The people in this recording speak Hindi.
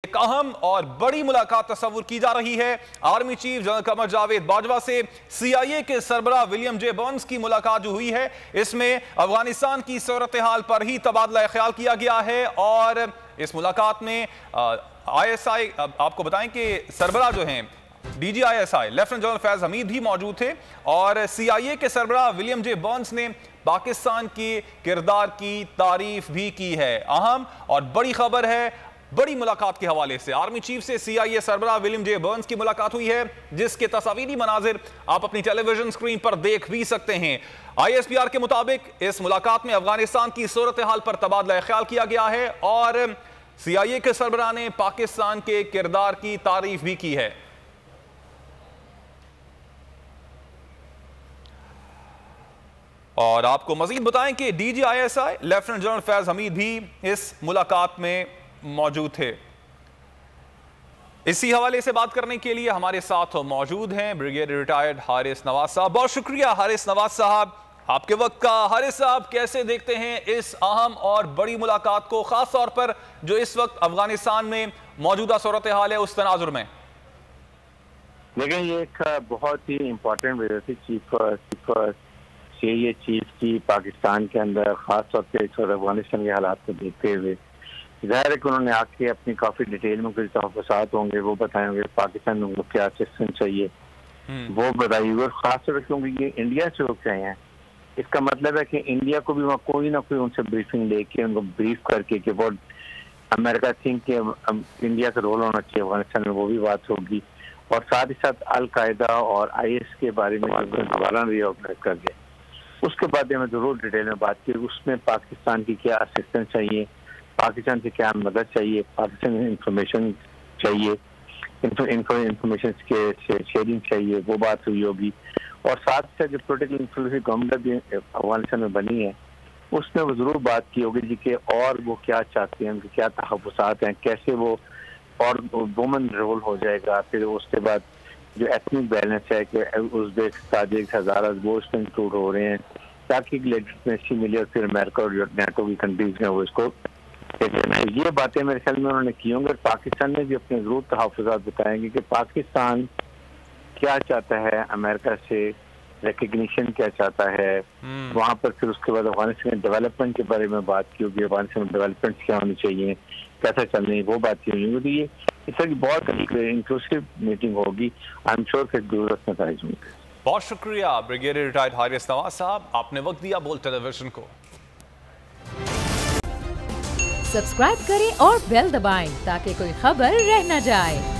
एक अहम और बड़ी मुलाकात तस्वुर की जा रही है। Army chief general Qamar Javed Bajwa से CIA के सरबराह विलियम जे बर्न्स की मुलाकात जो हुई है, इसमें अफगानिस्तान की सूरत हाल पर ही तबादला ख्याल किया गया है। और इस मुलाकात में ISI आपको बताएं कि सरबराह जो हैं DG ISI lieutenant general Faiz Hamid भी मौजूद थे और CIA के सरबराह विलियम जे बर्न्स ने पाकिस्तान के किरदार की तारीफ भी की है। अहम और बड़ी खबर है बड़ी मुलाकात के हवाले से। आर्मी चीफ से CIA सरबराह विलियम जे बर्न्स की मुलाकात हुई है, जिसके तस्वीरी मनाजिर आप अपनी टेलीविजन स्क्रीन पर देख भी सकते हैं। ISPR के मुताबिक इस मुलाकात में अफगानिस्तान की सूरत हाल पर तबादला ख्याल किया गया है और CIA के सरबराह ने पाकिस्तान के किरदार की तारीफ भी की है। और आपको मजीद बताएं कि DG ISI lieutenant general Faiz Hamid भी इस मुलाकात में मौजूद थे। इसी हवाले से बात करने के लिए हमारे साथ मौजूद हैं ब्रिगेडियर रिटायर्ड हारिस नवाज साहब। बहुत शुक्रिया हारिस नवाज साहब आपके वक्त का। हारिस साहब, कैसे देखते हैं इस अहम और बड़ी मुलाकात को, खास तौर पर जो इस वक्त अफगानिस्तान में मौजूदा सूरत हाल है उस तनाजुर में? लेकिन ये एक बहुत ही इम्पोर्टेंट वजह से CIA चीफ की पाकिस्तान के अंदर खास तौर पर अफगानिस्तान के हालात को देखते हुए जाहिर है कि उन्होंने आके अपनी काफी डिटेल में कुछ तहफ़्फ़ुज़ात होंगे, वो बताएंगे पाकिस्तान में क्या असिस्टेंस चाहिए वो बताइए। और खासतौर पर क्योंकि ये इंडिया से होकर आए हैं, इसका मतलब है कि इंडिया को भी वहाँ कोई ना कोई उनसे ब्रीफिंग लेके उनको ब्रीफ करके कि वो अमेरिका थिंक के इंडिया का रोल होना चाहिए अफगानिस्तान में, वो भी बात होगी। और साथ ही साथ अल-कायदा और IS के बारे में हवाला रीऑर्गनाइज करके उसके बाद हमें जरूर डिटेल में बात की, उसमें पाकिस्तान की क्या असिस्टेंस चाहिए, पाकिस्तान से क्या मदद चाहिए, पाकिस्तान इंफॉर्मेशन चाहिए, इंफॉर्मेशन के शेयरिंग चाहिए, वो बात हुई होगी। और साथ ही साथ जो पोलिटिकल इंफ्लुएंस गवर्नमेंट भी अफगानिस्तान में बनी है उसमें वो जरूर बात की होगी जी कि और वो क्या चाहते हैं, उनके क्या तहफ़्फ़ुज़ात हैं, कैसे वो और वुमेन रोल हो जाएगा। फिर उसके बाद जो एथनिक बैलेंस है कि उज़्बेक, ताजिक, हज़ारा वो उसमें इंक्लूड हो रहे हैं ताकि लेजिटिमेसी मिले और फिर अमेरिका और जो नेटो की कंट्रीज हैं वो इसको। ये बातें मेरे ख्याल में उन्होंने की होंगी। पाकिस्तान ने भी अपने जरूर तहफ़्फ़ुज़ात बताएंगे कि पाकिस्तान क्या चाहता है, अमेरिका से रिकग्निशन क्या चाहता है वहाँ पर। फिर उसके बाद अफगानिस्तान डेवलपमेंट के बारे में बात की होगी, अफगानिस्तान में डेवलपमेंट क्या होनी चाहिए, कैसे चलनी है, वो बात की होगी। तो ये इस तरह की बहुत इंक्लूसिव मीटिंग होगी। आई एम श्योर कि जरूरत नताइज होंगे। बहुत शुक्रिया ब्रिगेडियर रिटायर्ड हारिस नवाज साहब, आपने वक्त दिया बोल टेलीविजन को। सब्सक्राइब करें और बेल दबाएं ताकि कोई खबर रह न जाए।